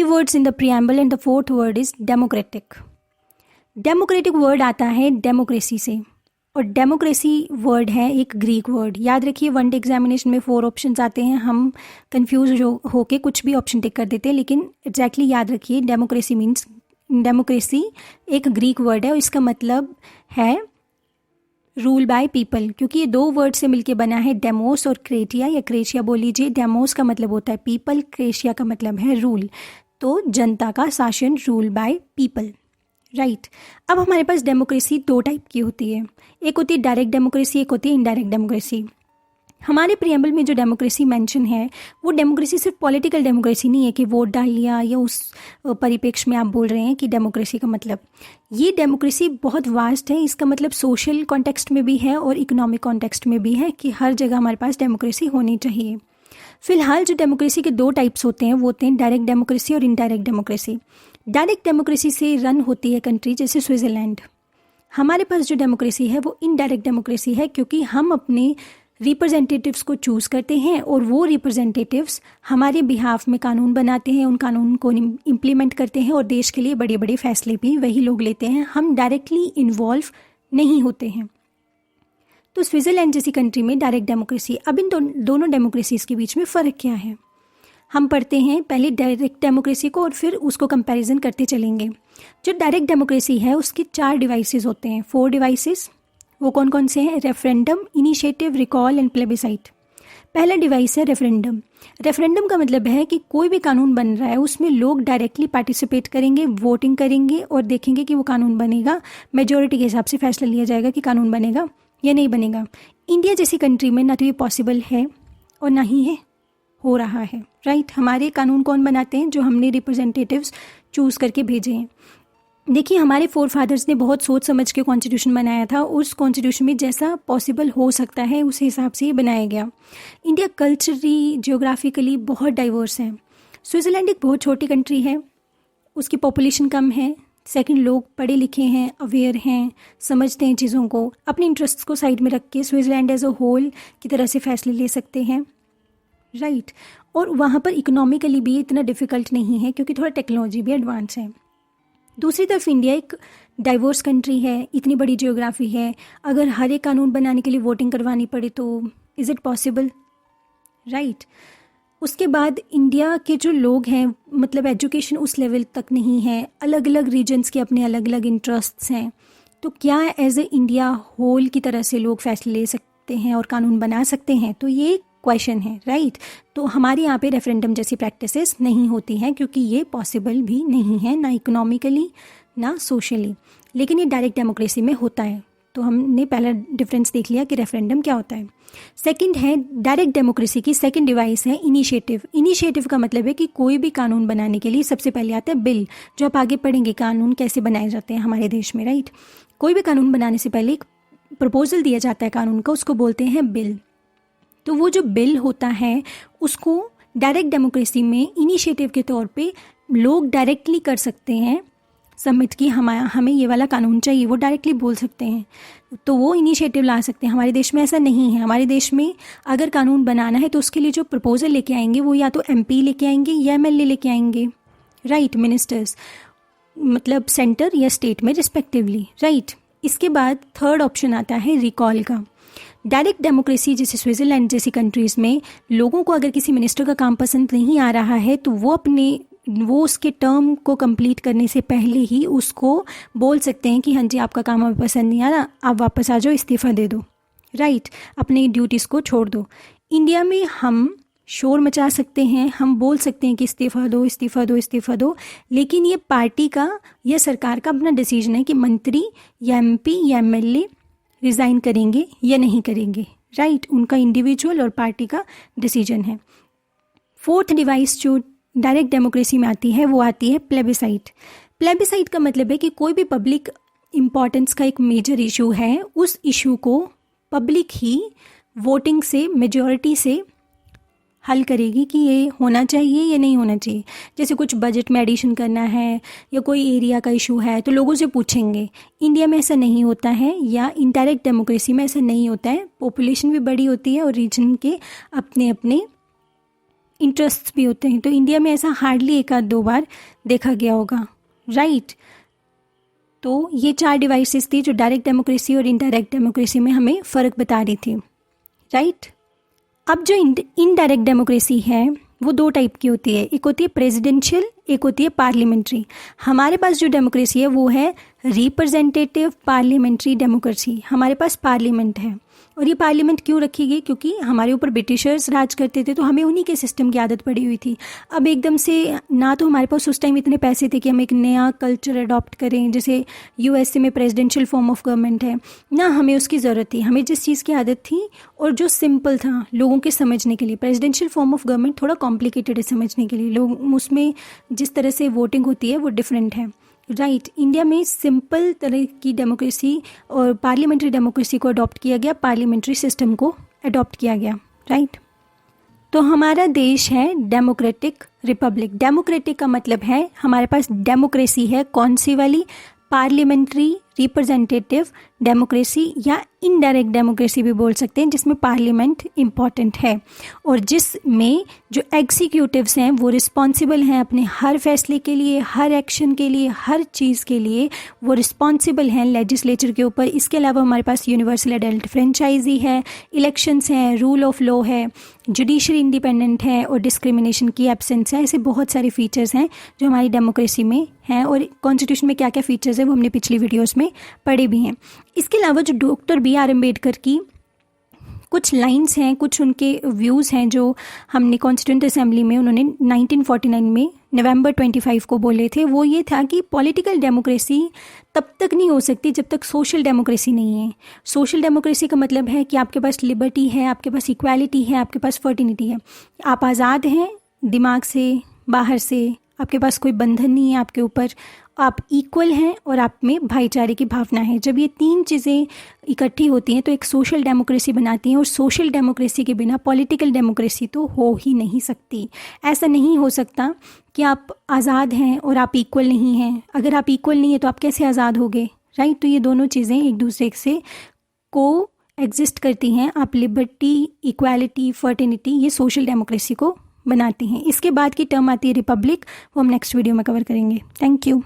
3 words in the preamble and the 4th word is democratic. Democratic word आता है democracy से, और democracy word है एक ग्रीक वर्ड. याद रखिए, वन डे एग्जामिनेशन में 4 ऑप्शंस आते हैं, हम कंफ्यूज होके कुछ भी ऑप्शन टिक कर देते हैं, लेकिन एग्जैक्टली याद रखिए डेमोक्रेसी मीन्स, डेमोक्रेसी एक ग्रीक वर्ड है और इसका मतलब है रूल बाय पीपल, क्योंकि ये 2 वर्ड से मिलके बना है, डेमोस और क्रेटिया या क्रेशिया बोल लीजिए. डेमोस का मतलब होता है पीपल, क्रेशिया का मतलब है रूल, तो जनता का शासन, रूल बाय पीपल. राइट. अब हमारे पास डेमोक्रेसी 2 टाइप की होती है, एक होती है डायरेक्ट डेमोक्रेसी, एक होती है इनडायरेक्ट डेमोक्रेसी. हमारे प्रियम्बल में जो डेमोक्रेसी मेंशन है वो डेमोक्रेसी सिर्फ पॉलिटिकल डेमोक्रेसी नहीं है कि वोट डाल लिया, या उस परिप्रेक्ष्य में आप बोल रहे हैं कि डेमोक्रेसी का मतलब, ये डेमोक्रेसी बहुत वास्ट है. इसका मतलब सोशल कॉन्टेक्स्ट में भी है और इकोनॉमिक कॉन्टेक्स्ट में भी है कि हर जगह हमारे पास डेमोक्रेसी होनी चाहिए. फिलहाल जो डेमोक्रेसी के 2 टाइप्स होते हैं वो होते हैं डायरेक्ट डेमोक्रेसी और इनडायरेक्ट डेमोक्रेसी. डायरेक्ट डेमोक्रेसी से रन होती है कंट्री जैसे स्विट्ज़रलैंड. हमारे पास जो डेमोक्रेसी है वो इनडायरेक्ट डेमोक्रेसी है, क्योंकि हम अपने रिप्रेजेंटेटिव्स को चूज़ करते हैं और वो रिप्रेजेंटेटिव्स हमारे बिहाफ में कानून बनाते हैं, उन कानून को इम्प्लीमेंट करते हैं और देश के लिए बड़े बड़े फैसले भी वही लोग लेते हैं. हम डायरेक्टली इन्वॉल्व नहीं होते हैं. तो स्विट्ज़रलैंड जैसी कंट्री में डायरेक्ट डेमोक्रेसी. अब इन दोनों डेमोक्रेसीज़ के बीच में फ़र्क क्या है, हम पढ़ते हैं पहले डायरेक्ट डेमोक्रेसी को और फिर उसको कंपैरिजन करते चलेंगे. जो डायरेक्ट डेमोक्रेसी है उसके 4 डिवाइसेस होते हैं, 4 डिवाइसेस. वो कौन कौन से हैं? Referendum, initiative, recall and plebiscite. पहला डिवाइस है रेफरेंडम. रेफरेंडम का मतलब है कि कोई भी कानून बन रहा है उसमें लोग डायरेक्टली पार्टिसिपेट करेंगे, वोटिंग करेंगे और देखेंगे कि वो कानून बनेगा. मेजॉरिटी के हिसाब से फैसला लिया जाएगा कि कानून बनेगा या नहीं बनेगा. इंडिया जैसी कंट्री में ना तो ये पॉसिबल है और ना ही है, हो रहा है. राइट. हमारे कानून कौन बनाते हैं? जो हमने रिप्रेजेंटेटिव्स चूज़ करके भेजे हैं. देखिए, हमारे फोर फादर्स ने बहुत सोच समझ के कॉन्स्टिट्यूशन बनाया था. उस कॉन्स्टिट्यूशन में जैसा पॉसिबल हो सकता है उस हिसाब से ये बनाया गया. इंडिया कल्चरली, जियोग्राफिकली बहुत डाइवर्स है. स्विट्ज़रलैंड एक बहुत छोटी कंट्री है, उसकी पॉपुलेशन कम है. सेकंड, लोग पढ़े लिखे हैं, अवेयर हैं, समझते हैं चीज़ों को. अपने इंटरेस्ट्स को साइड में रख के स्विट्ज़रलैंड एज अ होल की तरह से फैसले ले सकते हैं. राइट. और वहाँ पर इकोनॉमिकली भी इतना डिफ़िकल्ट नहीं है क्योंकि थोड़ा टेक्नोलॉजी भी एडवांस है. दूसरी तरफ इंडिया एक डाइवर्स कंट्री है, इतनी बड़ी जियोग्राफी है. अगर हर एक कानून बनाने के लिए वोटिंग करवानी पड़े तो इज़ इट पॉसिबल? राइट. उसके बाद इंडिया के जो लोग हैं, मतलब एजुकेशन उस लेवल तक नहीं है. अलग अलग रीजन्स के अपने अलग अलग इंटरेस्ट्स हैं. तो क्या एज ए इंडिया होल की तरह से लोग फैसले ले सकते हैं और कानून बना सकते हैं? तो ये क्वेश्चन है. राइट. तो हमारे यहाँ पे रेफरेंडम जैसी प्रैक्टिसेस नहीं होती हैं क्योंकि ये पॉसिबल भी नहीं है, ना इकोनॉमिकली ना सोशली. लेकिन ये डायरेक्ट डेमोक्रेसी में होता है. तो हमने पहला डिफरेंस देख लिया कि रेफरेंडम क्या होता है. सेकंड है डायरेक्ट डेमोक्रेसी की सेकंड डिवाइस है इनिशिएटिव. इनिशिएटिव का मतलब है कि कोई भी कानून बनाने के लिए सबसे पहले आता है बिल. जो आप आगे पढ़ेंगे कानून कैसे बनाए जाते हैं हमारे देश में. राइट. कोई भी कानून बनाने से पहले एक प्रपोजल दिया जाता है कानून का, उसको बोलते हैं बिल. तो वो जो बिल होता है उसको डायरेक्ट डेमोक्रेसी में इनिशिएटिव के तौर पे लोग डायरेक्टली कर सकते हैं सबमिट की हमें ये वाला कानून चाहिए. वो डायरेक्टली बोल सकते हैं, तो वो इनिशिएटिव ला सकते हैं. हमारे देश में ऐसा नहीं है. हमारे देश में अगर कानून बनाना है तो उसके लिए जो प्रपोजल लेके आएंगे वो या तो MP लेके आएंगे या MLA लेके आएंगे. राइट. मिनिस्टर्स, मतलब सेंटर या स्टेट में रिस्पेक्टिवली. राइट. इसके बाद थर्ड ऑप्शन आता है रिकॉल का. डायरेक्ट डेमोक्रेसी जैसे स्विट्ज़रलैंड जैसी कंट्रीज़ में लोगों को अगर किसी मिनिस्टर का काम पसंद नहीं आ रहा है तो वो उसके टर्म को कंप्लीट करने से पहले ही उसको बोल सकते हैं कि हाँ जी, आपका काम हमें पसंद नहीं आ रहा, आप वापस आ जाओ, इस्तीफ़ा दे दो. राइट. अपनी ड्यूटीज़ को छोड़ दो. इंडिया में हम शोर मचा सकते हैं, हम बोल सकते हैं कि इस्तीफ़ा दो, इस्तीफ़ा दो, इस्तीफ़ा दो, लेकिन ये पार्टी का या सरकार का अपना डिसीजन है कि मंत्री या MP या MLA रिज़ाइन करेंगे या नहीं करेंगे. राइट. उनका इंडिविजुअल और पार्टी का डिसीजन है. फोर्थ डिवाइस जो डायरेक्ट डेमोक्रेसी में आती है वो आती है प्लेबिसाइट. प्लेबिसाइट का मतलब है कि कोई भी पब्लिक इम्पॉर्टेंस का एक मेजर इशू है, उस इशू को पब्लिक ही वोटिंग से, मेजॉरिटी से हल करेगी कि ये होना चाहिए या नहीं होना चाहिए. जैसे कुछ बजट में एडिशन करना है या कोई एरिया का इशू है तो लोगों से पूछेंगे. इंडिया में ऐसा नहीं होता है, या इनडायरेक्ट डेमोक्रेसी में ऐसा नहीं होता है. पॉपुलेशन भी बड़ी होती है और रीजन के अपने अपने इंटरेस्ट्स भी होते हैं। तो इंडिया में ऐसा हार्डली एक आध दो बार देखा गया होगा, राइट। तो ये 4 डिवाइसेस थी जो डायरेक्ट डेमोक्रेसी और इनडायरेक्ट डेमोक्रेसी में हमें फ़र्क बता रही थी, राइट। अब जो इनडायरेक्ट डेमोक्रेसी है वो 2 टाइप की होती है, एक होती है प्रेसिडेंशियल, एक होती है पार्लियामेंट्री। हमारे पास जो डेमोक्रेसी है वो है रिप्रेजेंटेटिव पार्लियामेंट्री डेमोक्रेसी। हमारे पास पार्लियामेंट है, और ये पार्लियामेंट क्यों रखी गई, क्योंकि हमारे ऊपर ब्रिटिशर्स राज करते थे, तो हमें उन्हीं के सिस्टम की आदत पड़ी हुई थी। अब एकदम से ना तो हमारे पास उस टाइम इतने पैसे थे कि हम एक नया कल्चर अडॉप्ट करें, जैसे यूएसए में प्रेसिडेंशियल फॉर्म ऑफ गवर्नमेंट है ना, हमें उसकी ज़रूरत थी। हमें जिस चीज़ की आदत थी और जो सिंपल था लोगों के समझने के लिए, प्रेसिडेंशियल फॉर्म ऑफ गवर्नमेंट थोड़ा कॉम्प्लिकेटेड है समझने के लिए, लोग उसमें जिस तरह से वोटिंग होती है वो डिफरेंट है, राइट। इंडिया में सिंपल तरह की डेमोक्रेसी और पार्लियामेंट्री डेमोक्रेसी को अडॉप्ट किया गया, पार्लियामेंट्री सिस्टम को अडॉप्ट किया गया, राइट। तो हमारा देश है डेमोक्रेटिक रिपब्लिक। डेमोक्रेटिक का मतलब है हमारे पास डेमोक्रेसी है, कौन सी वाली, पार्लियामेंट्री रिप्रेजेंटेटिव डेमोक्रेसी या इनडायरेक्ट डेमोक्रेसी भी बोल सकते हैं, जिसमें पार्लियामेंट इम्पॉर्टेंट है और जिसमें जो एग्जीक्यूटिव्स हैं वो रिस्पॉन्सिबल हैं अपने हर फैसले के लिए, हर एक्शन के लिए, हर चीज़ के लिए वो रिस्पॉन्सिबल हैं लेजिस्लेचर के ऊपर। इसके अलावा हमारे पास यूनिवर्सल एडल्ट फ्रेंचाइजी है, इलेक्शंस हैं, रूल ऑफ लॉ है, जुडिशरी इंडिपेंडेंट है और डिस्क्रिमिनेशन की एब्सेंस है। ऐसे बहुत सारे फीचर्स हैं जो हमारी डेमोक्रेसी में हैं, और कॉन्स्टिट्यूशन में क्या क्या फीचर्स है वो हमने पिछली वीडियोस में पढ़े भी हैं। इसके अलावा जो डॉक्टर B.R. अम्बेडकर की कुछ लाइंस हैं, कुछ उनके व्यूज़ हैं जो हमने कॉन्स्टिट्यूंट असेंबली में उन्होंने 1949 में नवंबर 25 को बोले थे, वो ये था कि पॉलिटिकल डेमोक्रेसी तब तक नहीं हो सकती जब तक सोशल डेमोक्रेसी नहीं है। सोशल डेमोक्रेसी का मतलब है कि आपके पास लिबर्टी है, आपके पास इक्वालिटी है, आपके पास फर्टिनिटी है, आप आज़ाद हैं दिमाग से, बाहर से, आपके पास कोई बंधन नहीं है आपके ऊपर, आप इक्वल हैं और आप में भाईचारे की भावना है। जब ये 3 चीज़ें इकट्ठी होती हैं तो एक सोशल डेमोक्रेसी बनाती हैं, और सोशल डेमोक्रेसी के बिना पॉलिटिकल डेमोक्रेसी तो हो ही नहीं सकती। ऐसा नहीं हो सकता कि आप आज़ाद हैं और आप इक्वल नहीं हैं। अगर आप इक्वल नहीं है तो आप कैसे आज़ाद होगे, राइट। तो ये दोनों चीज़ें एक दूसरे से को एग्जिस्ट करती हैं। आप लिबर्टी, इक्वालिटी, फर्टिनिटी, ये सोशल डेमोक्रेसी को बनाती हैं। इसके बाद की टर्म आती है रिपब्लिक, वो हम नेक्स्ट वीडियो में कवर करेंगे। Thank you.